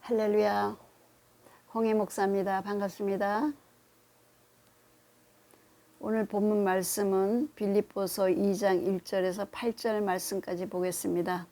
할렐루야. 홍해 목사입니다. 반갑습니다. 오늘 본문 말씀은 빌립보서 2장 1절에서 8절 말씀까지 보겠습니다.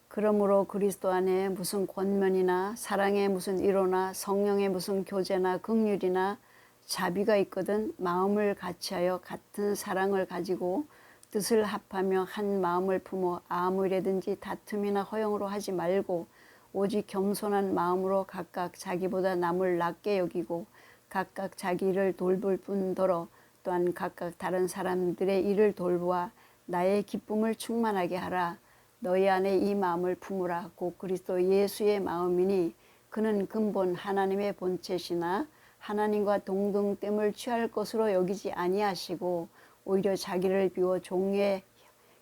그러므로 그리스도 안에 무슨 권면이나 사랑의 무슨 위로나 성령의 무슨 교제나 긍휼이나 자비가 있거든 마음을 같이하여 같은 사랑을 가지고 뜻을 합하며 한 마음을 품어 아무 일에든지 다툼이나 허용으로 하지 말고 오직 겸손한 마음으로 각각 자기보다 남을 낮게 여기고 각각 자기 일을 돌볼 뿐더러 또한 각각 다른 사람들의 일을 돌보아 나의 기쁨을 충만하게 하라. 너희 안에 이 마음을 품으라. 곧 그리스도 예수의 마음이니 그는 근본 하나님의 본체시나 하나님과 동등됨을 취할 것으로 여기지 아니하시고 오히려 자기를 비워 종의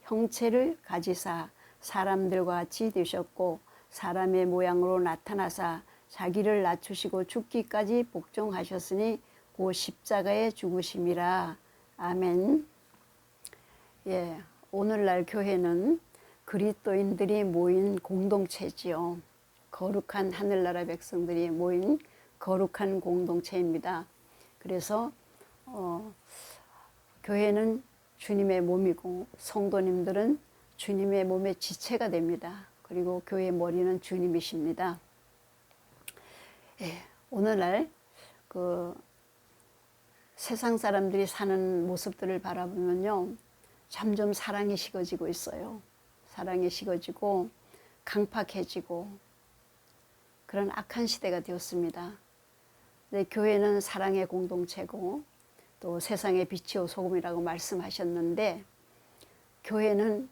형체를 가지사 사람들과 같이 되셨고 사람의 모양으로 나타나사 자기를 낮추시고 죽기까지 복종하셨으니 그 십자가에 죽으심이라. 아멘. 예, 오늘날 교회는 그리스도인들이 모인 공동체지요. 거룩한 하늘나라 백성들이 모인 거룩한 공동체입니다. 그래서 교회는 주님의 몸이고 성도님들은 주님의 몸의 지체가 됩니다. 그리고 교회의 머리는 주님이십니다. 예, 오늘날 세상 사람들이 사는 모습들을 바라보면요, 점점 사랑이 식어지고 있어요. 사랑이 식어지고 강팍해지고 그런 악한 시대가 되었습니다. 근데 교회는 사랑의 공동체고 또 세상의 빛이요 소금이라고 말씀하셨는데 교회는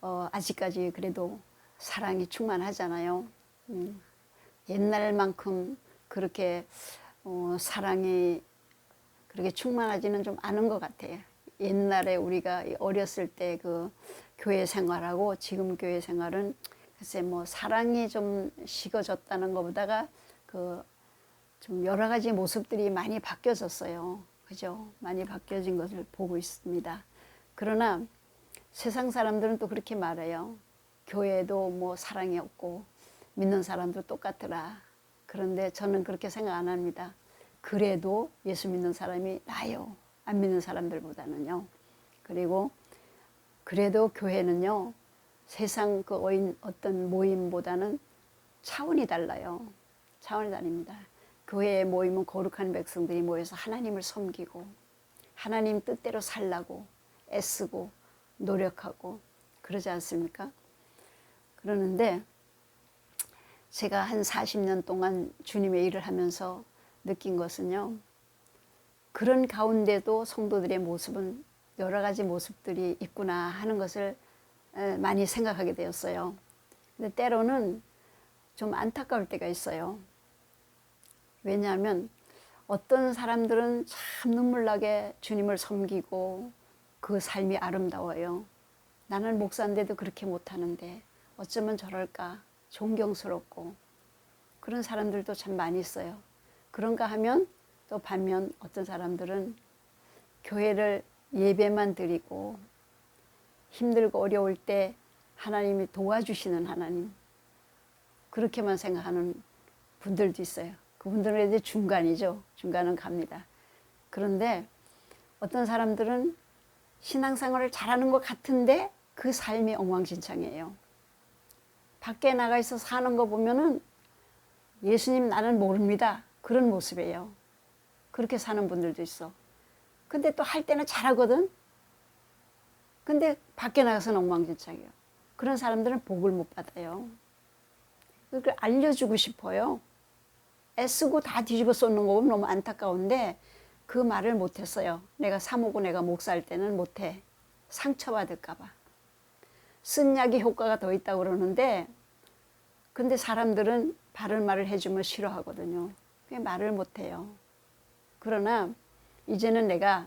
아직까지 그래도 사랑이 충만하잖아요. 옛날만큼 그렇게 사랑이 그렇게 충만하지는 좀 않은 것 같아요. 옛날에 우리가 어렸을 때 그 교회 생활하고 지금 교회 생활은 글쎄 뭐 사랑이 좀 식어졌다는 것보다가 좀 여러 가지 모습들이 많이 바뀌어졌어요. 그죠? 많이 바뀌어진 것을 보고 있습니다. 그러나 세상 사람들은 또 그렇게 말해요. 교회도 뭐 사랑이 없고 믿는 사람도 똑같더라. 그런데 저는 그렇게 생각 안 합니다. 그래도 예수 믿는 사람이 나아요. 안 믿는 사람들보다는요. 그리고 그래도 교회는요, 세상 어떤 모임보다는 차원이 달라요. 차원이 다릅니다. 교회에 모이면 거룩한 백성들이 모여서 하나님을 섬기고 하나님 뜻대로 살라고 애쓰고 노력하고 그러지 않습니까? 그러는데 제가 한 40년 동안 주님의 일을 하면서 느낀 것은요, 그런 가운데도 성도들의 모습은 여러 가지 모습들이 있구나 하는 것을 많이 생각하게 되었어요. 근데 때로는 좀 안타까울 때가 있어요. 왜냐하면 어떤 사람들은 참 눈물나게 주님을 섬기고 그 삶이 아름다워요. 나는 목사인데도 그렇게 못하는데 어쩌면 저럴까 존경스럽고 그런 사람들도 참 많이 있어요. 그런가 하면 또 반면 어떤 사람들은 교회를 예배만 드리고 힘들고 어려울 때 하나님이 도와주시는 하나님 그렇게만 생각하는 분들도 있어요. 그분들은 이제 중간이죠. 중간은 갑니다. 그런데 어떤 사람들은 신앙생활을 잘하는 것 같은데 그 삶이 엉망진창이에요. 밖에 나가 있어 사는 거 보면은 예수님 나는 모릅니다. 그런 모습이에요. 그렇게 사는 분들도 있어. 근데 또 할 때는 잘하거든. 근데 밖에 나가서는 엉망진창이에요. 그런 사람들은 복을 못 받아요. 그걸 알려주고 싶어요. 애쓰고 다 뒤집어 쏟는 거 보면 너무 안타까운데 그 말을 못했어요. 내가 사모고 내가 목사할 때는 못해. 상처받을까 봐. 쓴 약이 효과가 더 있다고 그러는데 근데 사람들은 바른 말을 해주면 싫어하거든요. 그냥 말을 못해요. 그러나 이제는 내가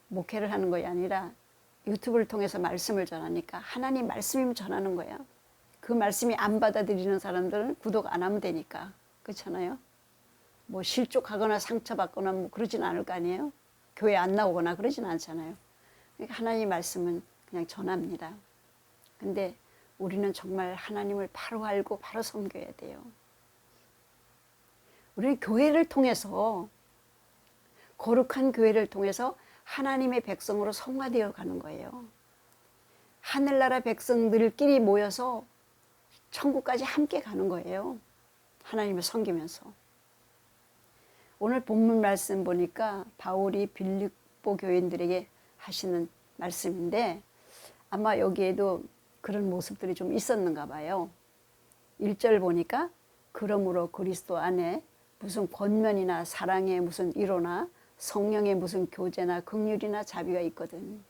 목회를 하는 것이 아니라 유튜브를 통해서 말씀을 전하니까 하나님 말씀이면 전하는 거야. 그 말씀이 안 받아들이는 사람들은 구독 안 하면 되니까. 그렇잖아요. 뭐 실족하거나 상처받거나 뭐 그러진 않을 거 아니에요. 교회 안 나오거나 그러진 않잖아요. 그러니까 하나님 말씀은 그냥 전합니다. 근데 우리는 정말 하나님을 바로 알고 바로 섬겨야 돼요. 우리 교회를 통해서, 거룩한 교회를 통해서 하나님의 백성으로 성화되어 가는 거예요. 하늘나라 백성들끼리 모여서 천국까지 함께 가는 거예요. 하나님을 섬기면서. 오늘 본문 말씀 보니까 바울이 빌립보 교인들에게 하시는 말씀인데 아마 여기에도 그런 모습들이 좀 있었는가 봐요. 1절 보니까 그러므로 그리스도 안에 무슨 권면이나 사랑의 무슨 위로나 성령의 무슨 교제나 긍휼이나 자비가 있거든.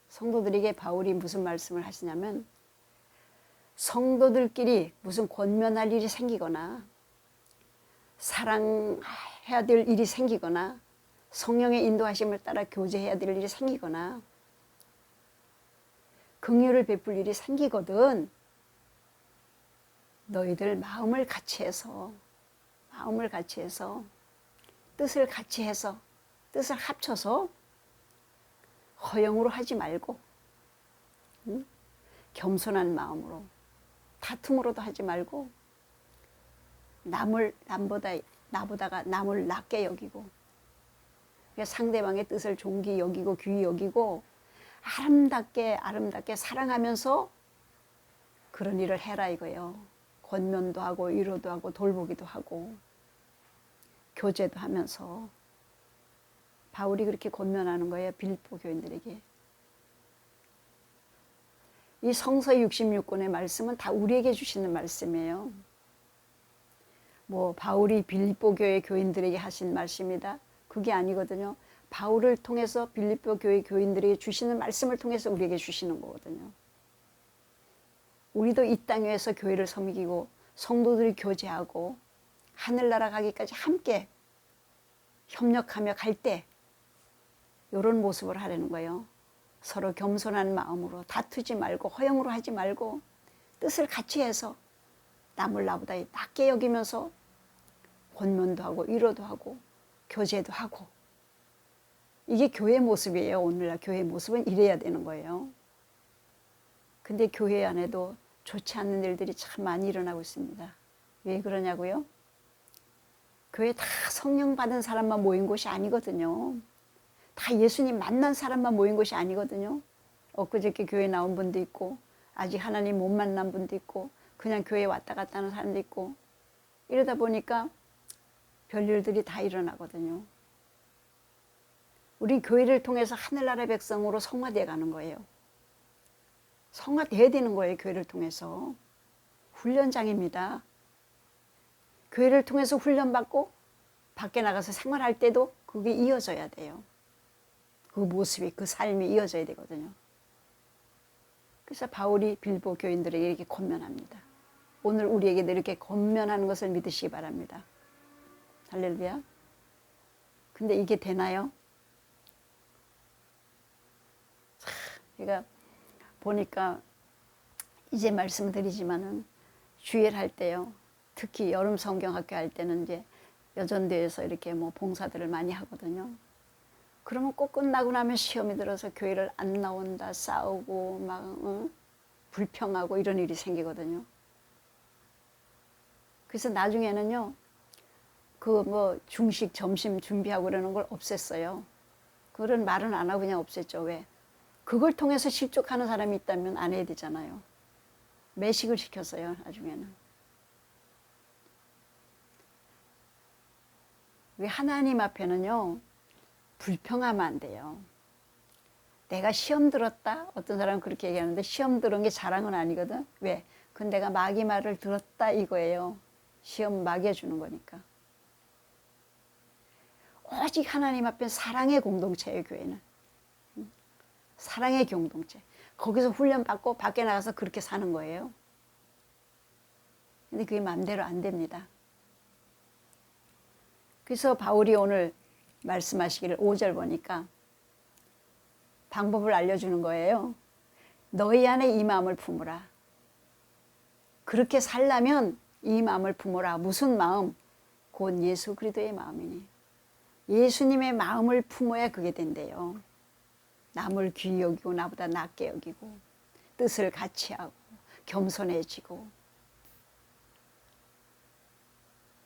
성도들에게 바울이 무슨 말씀을 하시냐면 성도들끼리 무슨 권면할 일이 생기거나 사랑해야 될 일이 생기거나 성령의 인도하심을 따라 교제해야 될 일이 생기거나 긍휼을 베풀 일이 생기거든. 너희들 마음을 같이 해서 뜻을 같이 해서 뜻을 합쳐서 허영으로 하지 말고 겸손한 마음으로 다툼으로도 하지 말고 나보다가 남을 낮게 여기고 상대방의 뜻을 존귀 여기고 귀히 여기고 아름답게 사랑하면서 그런 일을 해라 이거예요. 권면도 하고 위로도 하고 돌보기도 하고 교제도 하면서 바울이 그렇게 권면하는 거예요. 빌립보 교인들에게. 이 성서 66권의 말씀은 다 우리에게 주시는 말씀이에요. 뭐 바울이 빌립보 교회 교인들에게 하신 말씀이다. 그게 아니거든요. 바울을 통해서 빌립보 교회 교인들에게 주시는 말씀을 통해서 우리에게 주시는 거거든요. 우리도 이 땅 위에서 교회를 섬기고 성도들이 교제하고 하늘나라 가기까지 함께 협력하며 갈 때 이런 모습을 하려는 거예요. 서로 겸손한 마음으로 다투지 말고 허영으로 하지 말고 뜻을 같이 해서 남을 나보다 낮게 여기면서 권면도 하고 위로도 하고 교제도 하고 이게 교회 모습이에요. 오늘날 교회 모습은 이래야 되는 거예요. 근데 교회 안에도 좋지 않는 일들이 참 많이 일어나고 있습니다. 왜 그러냐고요? 교회 다 성령 받은 사람만 모인 곳이 아니거든요. 다 예수님 만난 사람만 모인 곳이 아니거든요. 엊그저께 교회 나온 분도 있고 아직 하나님 못 만난 분도 있고 그냥 교회 왔다 갔다 하는 사람도 있고 이러다 보니까 별일들이 다 일어나거든요. 우리 교회를 통해서 하늘나라 백성으로 성화되어 가는 거예요. 성화되어야 되는 거예요. 교회를 통해서. 훈련장입니다. 교회를 통해서 훈련받고 밖에 나가서 생활할 때도 그게 이어져야 돼요. 그 모습이 그 삶이 이어져야 되거든요. 그래서 바울이 빌립보 교인들에게 이렇게 권면합니다. 오늘 우리에게도 이렇게 권면하는 것을 믿으시기 바랍니다. 할렐루야. 근데 이게 되나요? 제가 보니까 이제 말씀드리지만은 주일 할 때요. 특히 여름 성경학교 할 때는 이제 여전대에서 이렇게 뭐 봉사들을 많이 하거든요. 그러면 꼭 끝나고 나면 시험이 들어서 교회를 안 나온다 싸우고 막 불평하고 이런 일이 생기거든요. 그래서 나중에는요. 그 뭐 중식 점심 준비하고 그러는 걸 없앴어요. 그런 말은 안 하고 그냥 없앴죠. 왜? 그걸 통해서 실족하는 사람이 있다면 안 해야 되잖아요. 매식을 시켰어요. 나중에는. 왜 하나님 앞에는요. 불평하면 안 돼요. 내가 시험 들었다? 어떤 사람은 그렇게 얘기하는데 시험 들은 게 자랑은 아니거든. 왜? 그건 내가 마귀 말을 들었다 이거예요. 시험 마귀가 주는 거니까. 오직 하나님 앞에 사랑의 공동체예요. 교회는. 사랑의 공동체. 거기서 훈련받고 밖에 나가서 그렇게 사는 거예요. 근데 그게 마음대로 안 됩니다. 그래서 바울이 오늘 말씀하시기를 5절 보니까 방법을 알려주는 거예요. 너희 안에 이 마음을 품으라. 그렇게 살려면 이 마음을 품으라. 무슨 마음? 곧 예수 그리스도의 마음이니. 예수님의 마음을 품어야 그게 된대요. 남을 귀히 여기고 나보다 낮게 여기고 뜻을 같이 하고 겸손해지고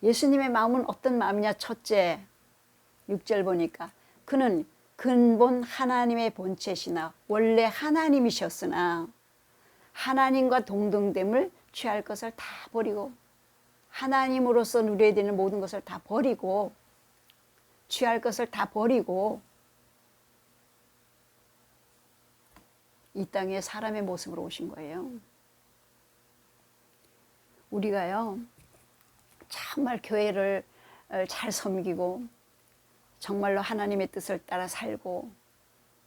예수님의 마음은 어떤 마음이냐? 첫째, 6절 보니까 그는 근본 하나님의 본체시나 원래 하나님이셨으나 하나님과 동등됨을 취할 것을 다 버리고 하나님으로서 누려야 되는 모든 것을 다 버리고 취할 것을 다 버리고 이 땅에 사람의 모습으로 오신 거예요. 우리가요 정말 교회를 잘 섬기고 정말로 하나님의 뜻을 따라 살고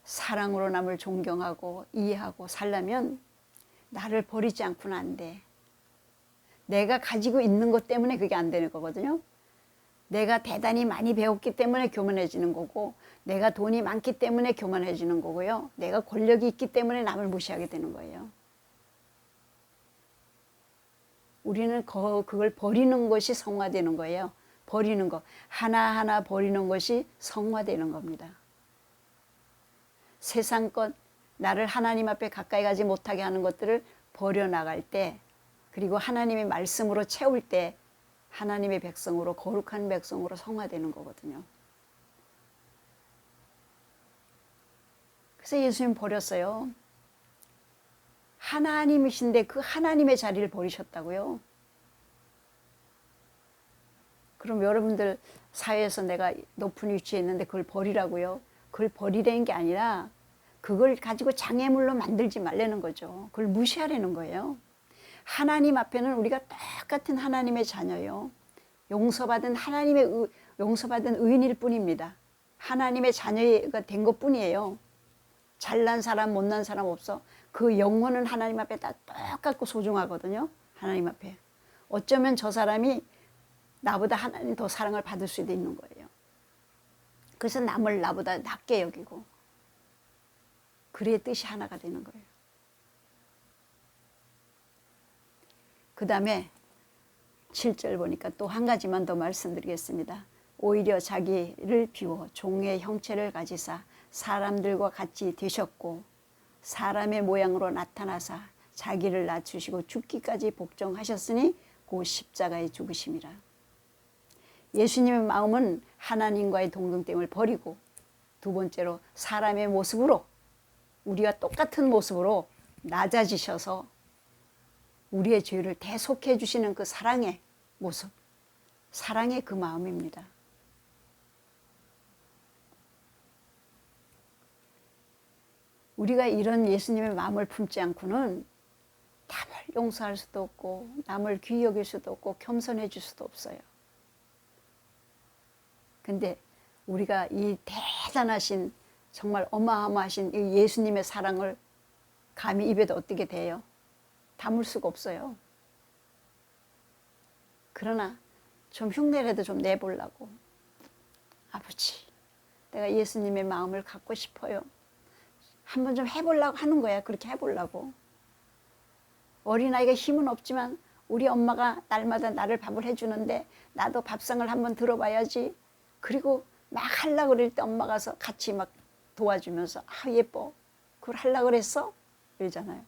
사랑으로 남을 존경하고 이해하고 살려면 나를 버리지 않고는 안 돼. 내가 가지고 있는 것 때문에 그게 안 되는 거거든요. 내가 대단히 많이 배웠기 때문에 교만해지는 거고 내가 돈이 많기 때문에 교만해지는 거고요. 내가 권력이 있기 때문에 남을 무시하게 되는 거예요. 우리는 그걸 버리는 것이 성화되는 거예요. 버리는 거. 하나하나 버리는 것이 성화되는 겁니다. 세상 것, 나를 하나님 앞에 가까이 가지 못하게 하는 것들을 버려나갈 때 그리고 하나님의 말씀으로 채울 때 하나님의 백성으로 거룩한 백성으로 성화되는 거거든요. 그래서 예수님 버렸어요. 하나님이신데 그 하나님의 자리를 버리셨다고요. 그럼 여러분들 사회에서 내가 높은 위치에 있는데 그걸 버리라고요? 그걸 버리라는 게 아니라 그걸 가지고 장애물로 만들지 말라는 거죠. 그걸 무시하라는 거예요. 하나님 앞에는 우리가 똑같은 하나님의 자녀요. 용서받은 용서받은 의인일 뿐입니다. 하나님의 자녀가 된 것 뿐이에요. 잘난 사람 못난 사람 없어. 그 영혼은 하나님 앞에 다 똑같고 소중하거든요. 하나님 앞에. 어쩌면 저 사람이 나보다 하나님 더 사랑을 받을 수도 있는 거예요. 그래서 남을 나보다 낮게 여기고 그의 뜻이 하나가 되는 거예요. 그 다음에 7절 보니까 또 한 가지만 더 말씀드리겠습니다. 오히려 자기를 비워 종의 형체를 가지사 사람들과 같이 되셨고 사람의 모양으로 나타나사 자기를 낮추시고 죽기까지 복종하셨으니 곧 십자가에 죽으심이라. 예수님의 마음은 하나님과의 동등됨을 버리고 두 번째로 사람의 모습으로 우리와 똑같은 모습으로 낮아지셔서 우리의 죄를 대속해 주시는 그 사랑의 모습, 사랑의 그 마음입니다. 우리가 이런 예수님의 마음을 품지 않고는 남을 용서할 수도 없고 남을 귀히 여길 수도 없고 겸손해질 수도 없어요. 근데 우리가 이 대단하신 정말 어마어마하신 이 예수님의 사랑을 감히 입에도 어떻게 돼요? 담을 수가 없어요. 그러나 좀 흉내라도 좀 내보려고 아버지 내가 예수님의 마음을 갖고 싶어요. 한번 좀 해보려고 하는 거야. 그렇게 해보려고. 어린아이가 힘은 없지만 우리 엄마가 날마다 나를 밥을 해주는데 나도 밥상을 한번 들어봐야지. 그리고 막 하려고 그럴 때 엄마 가서 같이 막 도와주면서 아 예뻐. 그걸 하려고 그랬어? 이러잖아요.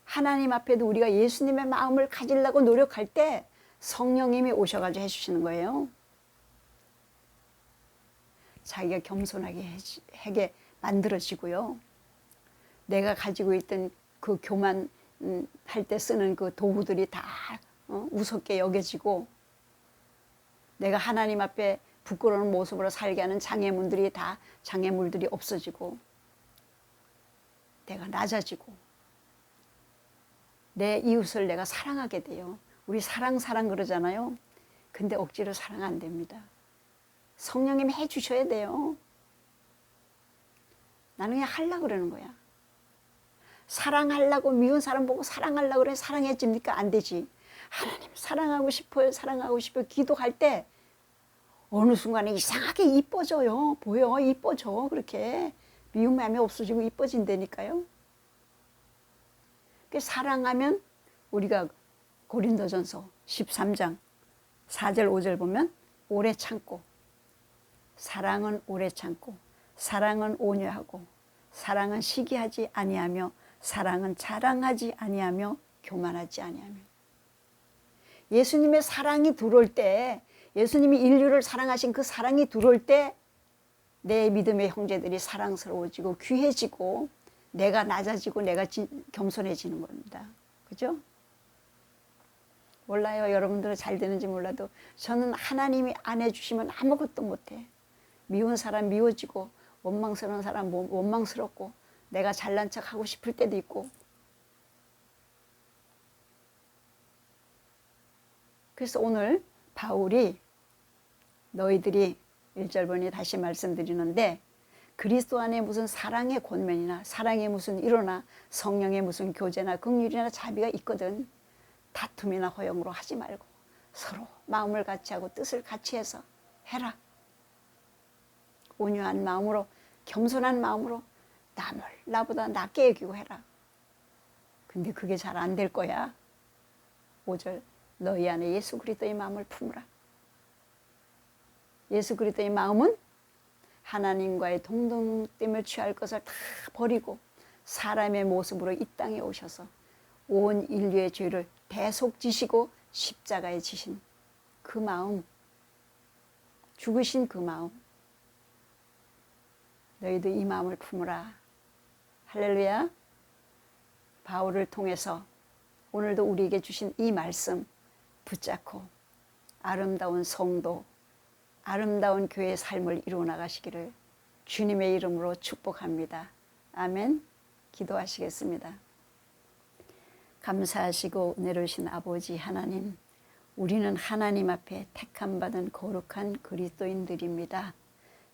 하나님 앞에도 우리가 예수님의 마음을 가지려고 노력할 때 성령님이 오셔가지고 해주시는 거예요. 자기가 겸손하게 하게 만들어지고요. 내가 가지고 있던 그 교만할 때 쓰는 그 도구들이 다 우습게 여겨지고 내가 하나님 앞에 부끄러운 모습으로 살게 하는 장애물들이 없어지고 내가 낮아지고 내 이웃을 내가 사랑하게 돼요. 우리 사랑 그러잖아요. 근데 억지로 사랑 안 됩니다. 성령님이 해주셔야 돼요. 나는 그냥 하려고 그러는 거야. 사랑하려고 미운 사람 보고 사랑하려고 그래. 사랑해집니까? 안 되지. 하나님 사랑하고 싶어요. 기도할 때 어느 순간에 이상하게 이뻐져요. 보여. 이뻐져. 그렇게. 미운 마음이 없어지고 이뻐진다니까요. 사랑하면 우리가 고린도전서 13장 4절 5절 보면 오래 참고 사랑은 오래 참고 사랑은 온유하고 사랑은 시기하지 아니하며 사랑은 자랑하지 아니하며 교만하지 아니하며 예수님의 사랑이 들어올 때, 예수님이 인류를 사랑하신 그 사랑이 들어올 때 내 믿음의 형제들이 사랑스러워지고 귀해지고 내가 낮아지고 내가 겸손해지는 겁니다. 그죠? 몰라요. 여러분들은 잘 되는지 몰라도 저는 하나님이 안 해주시면 아무것도 못해. 미운 사람 미워지고 원망스러운 사람 원망스럽고 내가 잘난 척 하고 싶을 때도 있고. 그래서 오늘 바울이 너희들이 1절 보니 다시 말씀드리는데 그리스도 안에 무슨 사랑의 권면이나 사랑의 무슨 일어나 성령의 무슨 교제나 긍휼이나 자비가 있거든. 다툼이나 허용으로 하지 말고 서로 마음을 같이 하고 뜻을 같이 해서 해라. 온유한 마음으로 겸손한 마음으로 남을 나보다 낮게 여기고 해라. 근데 그게 잘 안 될 거야. 5절 너희 안에 예수 그리스도의 마음을 품으라. 예수 그리스도의 마음은 하나님과의 동등됨을 취할 것을 다 버리고 사람의 모습으로 이 땅에 오셔서 온 인류의 죄를 대속지시고 십자가에 지신 그 마음, 죽으신 그 마음, 너희도 이 마음을 품으라. 할렐루야. 바울을 통해서 오늘도 우리에게 주신 이 말씀 붙잡고 아름다운 성도, 아름다운 교회의 삶을 이루어 나가시기를 주님의 이름으로 축복합니다. 아멘. 기도하시겠습니다. 감사하시고 내려오신 아버지 하나님, 우리는 하나님 앞에 택함받은 거룩한 그리스도인들입니다.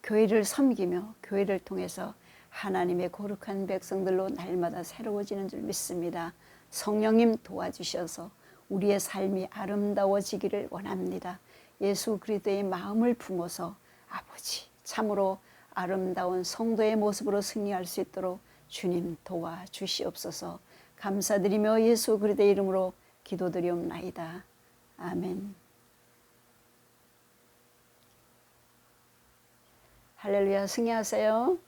교회를 섬기며 교회를 통해서 하나님의 거룩한 백성들로 날마다 새로워지는 줄 믿습니다. 성령님 도와주셔서 우리의 삶이 아름다워지기를 원합니다. 예수 그리스도의 마음을 품어서 아버지 참으로 아름다운 성도의 모습으로 승리할 수 있도록 주님 도와주시옵소서. 감사드리며 예수 그리스도의 이름으로 기도드리옵나이다. 아멘. 할렐루야. 승리하세요.